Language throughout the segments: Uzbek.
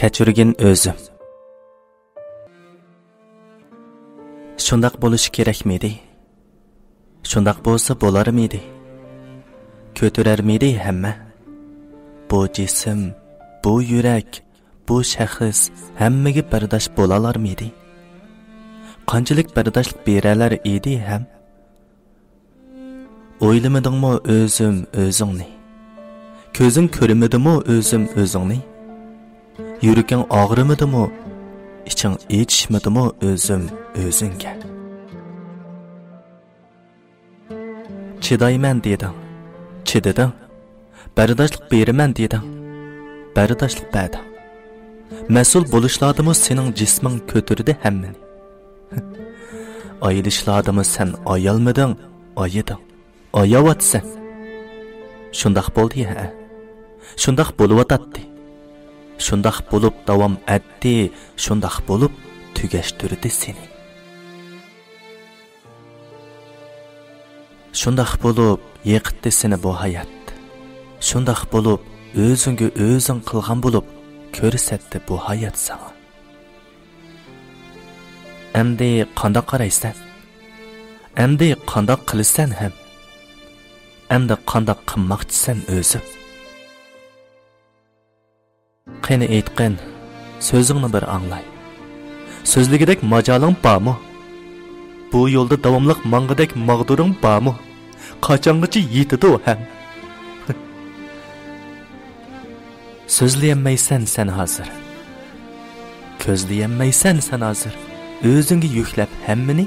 Kechirgin o'zim. Shundaq bo'lishi kerakmidi? Shundaq bo'lsa bo'larmidi? Ko'tararmidi hamma? Bu jism, bu yurak, bu shaxs hammaga bardosh bo'lalarmidi? Qanchalik bardoshlik beralar edi ham? O'ylamadingmi o'zim o'zingni? Ko'zing ko'rmadimi o'zim o'zingni? Yuraking og'rimadimi? İçin yetişmedimi özüm özünge? Çidayman dedin, çididin. Bardoshlik beraman dedin, bardoshlik berding. Mas'ul bo'lishladimi sening jisming ko'tirdi hammani. Ayilishladimi sen ayolmiding, ayiding. Ayavatsan. Shundaq bo'ldi ha. Shundaq bo'lyotdi. Shundaq bo'lib davom etdi, shundaq bo'lib tugashtirdi seni. Shundaq bo'lib yiqitdi seni bu hayot. Shundaq bo'lib o'zingga o'zing qilgan bo'lib ko'rsatdi bu hayot sana. Endi qandoq qaraysan? Endi qandoq qilsan ham? Endi qandoq qilmoqchisan o'zing? Qani aytqin, so'zingni bir anglay. So'zligidek majoling bormi? Bu yo'lda davomliq mang'idek mag'during bormi? Qachongacha yetidi ham? So'zlayolmaysan sen hozir. Ko'zlayolmaysan sen hozir. O'zingga yuklab hammani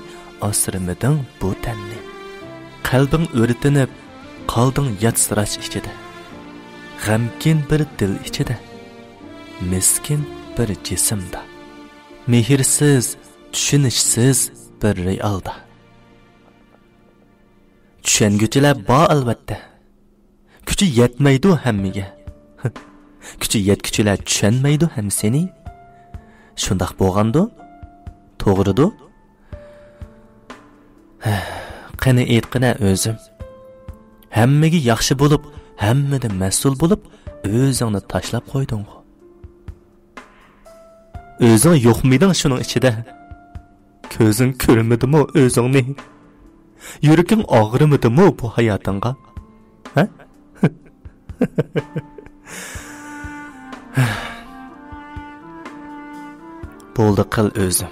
asrimiding bu tanni. Qalbing o'ritinib, qolding yatsirash ichida. G'amkin bir dil ichida. Miskin bir jismda. Mehrsiz, tushunishsiz bir realda. Tushunguchilar bor albatta. Kuchi yetmaydi hammaga. Kuchi yetguchilar tushunmaydi ham seni. Shundaq bo'lgandi? To'g'ridu? Qani aytqina o'zim. Hammaga yaxshi bo'lib, hammadan mas'ul bo'lib, o'zingni tashlab qo'yding. O'zing yo'qmiding shuning ichida? Ko'zing ko'rmadimi o'zingni? Yuraking og'rimadimi bu hayotingga? Ha? Bo'ldi qil o'zim.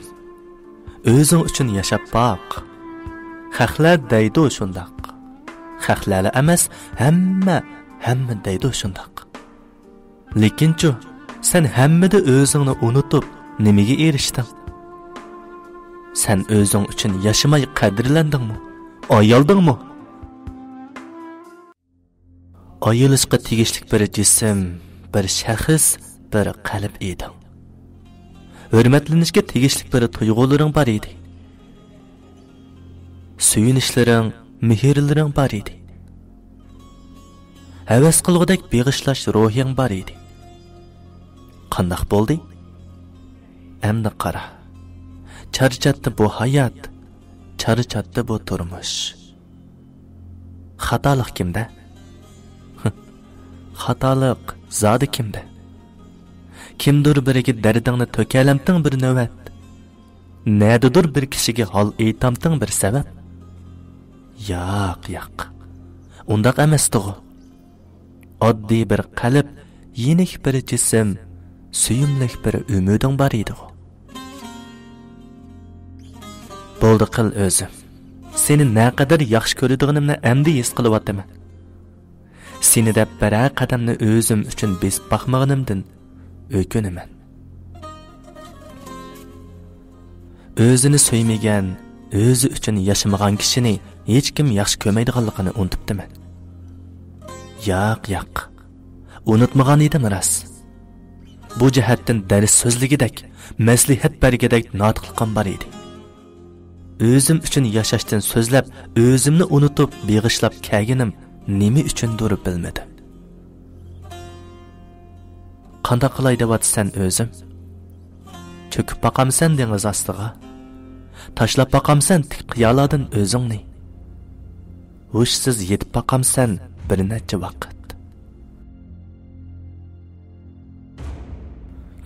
O'zing uchun yashab boq. Xalqlar deydi shundaq. Xalqlar emas, hamma deydi shundaq. Lekin-chi, sen hammada o'zingni unutib, nimaga erishding? Sen o'zing uchun yashamay qadrlandingmi? Ayoldingmi? Ayolishga tegishli bir jism, bir shaxs, bir qalb eding. Hurmatlanishga tegishli bir tuyg'ularing bor edi. Suyunishlaring, mehrlaring bor edi. Havas qilgudek beg'ishlash ruhing bor edi. Qandaq bo'ldi? Endi qara. Charchatdi bu hayot, charchatdi bu turmush. Xatolik kimda? Xatolik zodi kimda? Kimdir biriga dardingni to'kalamting bir navbat. Nadidir bir kishiga hol aytamting bir sabab. Yo'q. Undaq emasdi. Oddiy bir qalb, yenik bir jism, suyumlik bir umiding bor edi. Bo'ldi qil o'zim. Seni naqadar yaxshi ko'radiganimni endi his qilyapman. Seni deb bir qadamni o'zim uchun besib baxmaganimdan o'kinaman. O'zini so'ymagan, o'zi uchun yashamagan kishini hech kim yaxshi ko'rmaydiganligini unutibdiman. Yo'q. Unutmagan edim ras. Bu jihatdan dars so'zligidek, maslahat bergidek notqilqan bor edi. O'zim uchun yashashdan so'zlab, o'zimni unutib, beg'ishlab kelganim nima uchundir bilmadim. Qanday qilay deyapsan o'zim? Cho'kib baqamsan dengiz ostiga. Tashlab baqamsan tik qiyolardan o'zingni. Hushsiz yetib baqamsan bir necha vaqt.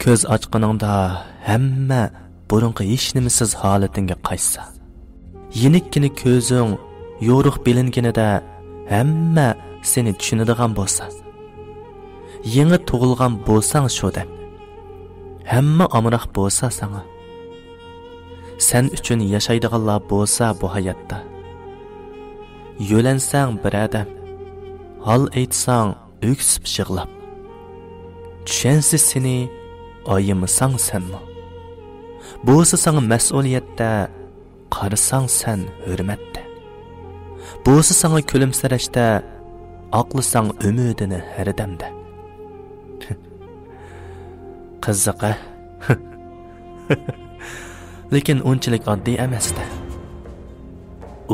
ko'z ochqaningda hamma burunqi hech nimasiz holatingga qaytsa, yenikkina ko'zing yo'riq bilinganida hamma seni tushunadigan bo'lsa, yangi tug'ilgan bo'lsang shu deb, hamma amroq bo'lsa sana, sen uchun yashaydiganlar bo'lsa bu hayotda, yo'lansang bir adam, hol aytsang öksüp yig'lab, tushunsiz seni oyimisan senmi? Bo'lsa sana mas'uliyatda, qarasang sen hurmatda. Bo'lsa sana kulimsirashda, aqlasang umidini har damda. Qiziq-a? Lekin unchalik oddiy emas-da.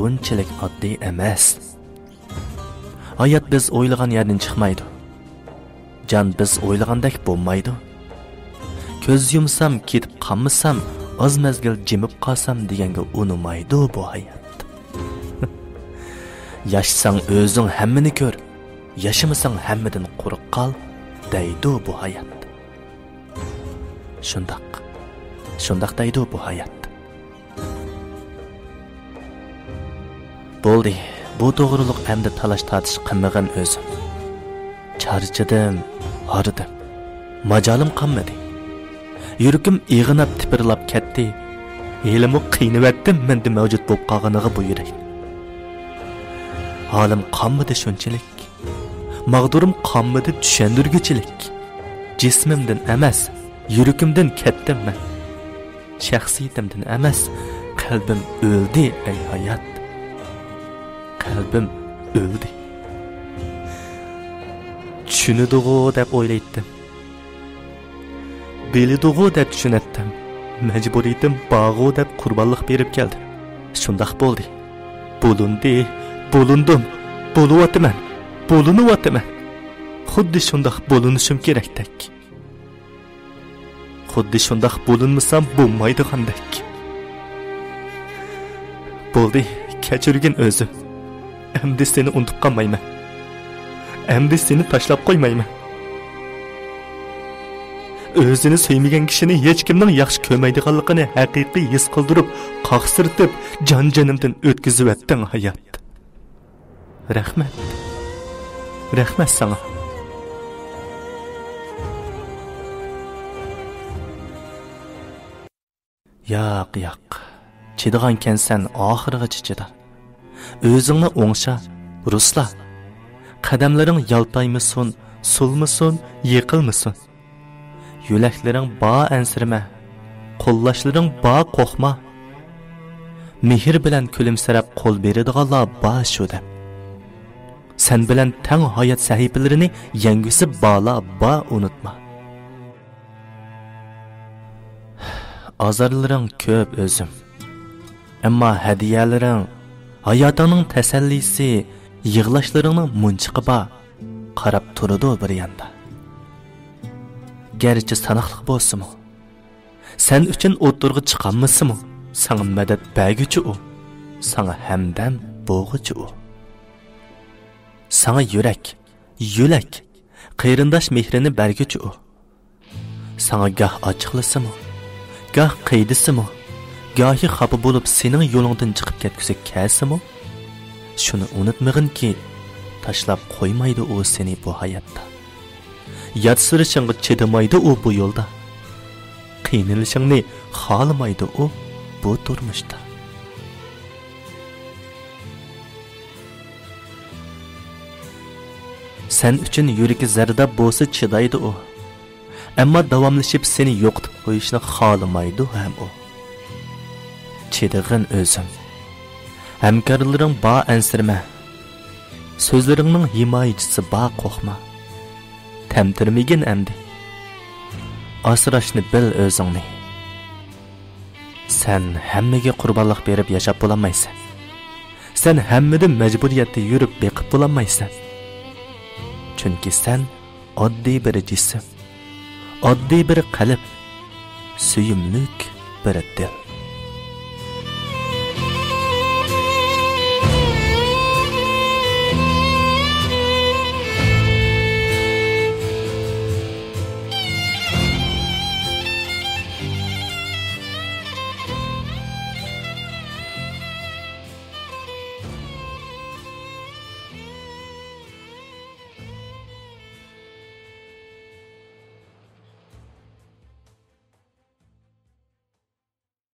Unchalik oddiy emas. Hayot biz o'ylagan yerdan chiqmaydi. Jon biz o'ylagandek bo'lmaydi. Ko'z yumsam, ketib qolmasam, oz mezgil jimib qolsam deganga unumaydi bu hayot. Yaşsang o'zing hammani ko'r, yashamasang hammadan quruq qol, deydi bu hayot. Shundoq deydi bu hayot. Bo'ldi, bu to'g'riliq endi talash tartish qilmagan o'zim. Charchadim, horidim. Majolim qolmadi. Yuragim ig'inab tipirlab ketdi. Elimni qiynavatdim menda mavjud bo'lib qolganiga bu yurak. Halim qolmadi shunchalik. Mag'durim qolmadi tushundirguchilik. Jismimdan emas, yuragimdan ketdim men. Shaxsiyatimdan emas, qalbim o'ldi ey hayot. Qalbim o'ldi. Tushunadigu deb o'ylaydim. Bilidigu deb tushunatdim. Majburiyatim bog'u deb qurbonlik berib keldi. Shundoq bo'ldi. Bo'lundim. Bo'lunyapman. Xuddi shundoq bo'linishim kerakdek. Xuddi shundoq bo'linmasam bo'lmaydigandek. Bo'ldi, kechirgin o'zim. Endi seni unutib qolmayman. Endi seni tashlab qo'ymayman. O'zini suymagan kishini hech kimning yaxshi ko'rmaydiganligini haqiqiy his qildirib, qaqsirtib, jon-jonimdan o'tkazib etding hayot. Rahmat sana. Yo'q. Chidigan kensan oxirigacha chida. O'zingni o'ngsha, rusla. Qadamlaring yaltaymasin, sulmasin, yiqilmasin. Yüləklaring ba ansirma, qo'llashlaring ba qo'xma. Mehr bilan kulimsirab qo'l beradiganlar ba shu deb. Sen bilan tang hayot sahifalarini yangisi bala ba unutma. Azarlaring ko'p o'zim. Ammo hadiyalaring, hayotining tasallisi, yig'lashlaringning munchiqi ba qarab turadi bir yanda. Gerçi sanaqlıq bolsunmu? Sen üçün o'tirg'i chiqanmasimi? Sana madad berguchi u. Sana hamdam bo'g'uchi u. Sana yurak, qayrindosh mehrini berguchi u. Sana gah ochiqlasimi, gah qiydisimi, gahi xafa bo'lib sening yo'lingdan chiqib ketgusi kelsimi? Shuni unutmag'inki, tashlab qo'ymaydi u seni bu hayotda. Yatsırışınğı çedemaydı o bu yolda. Qiynalishingni xohlamaydi o bu turmuşda. Sen üçün yuragi zarda bo'lsa chidaydi o. Ammo davomlashib seni yo'qotib qo'yishni xohlamaydi ham o. Chedig'in o'zim. Hamkorlaring ba ansirma. So'zlaringning himoyachisi ba qo'rqma. Temtirmigin emdi. Asrashni bil o'zingni. Sen hammaga qurbonlik berib yashab bo'lamaysan. Sen hammadan majburiyatda yurib beqib bo'lamaysan. Chunki sen oddiy bir jism, oddiy bir qalb, suyumlik bir dil.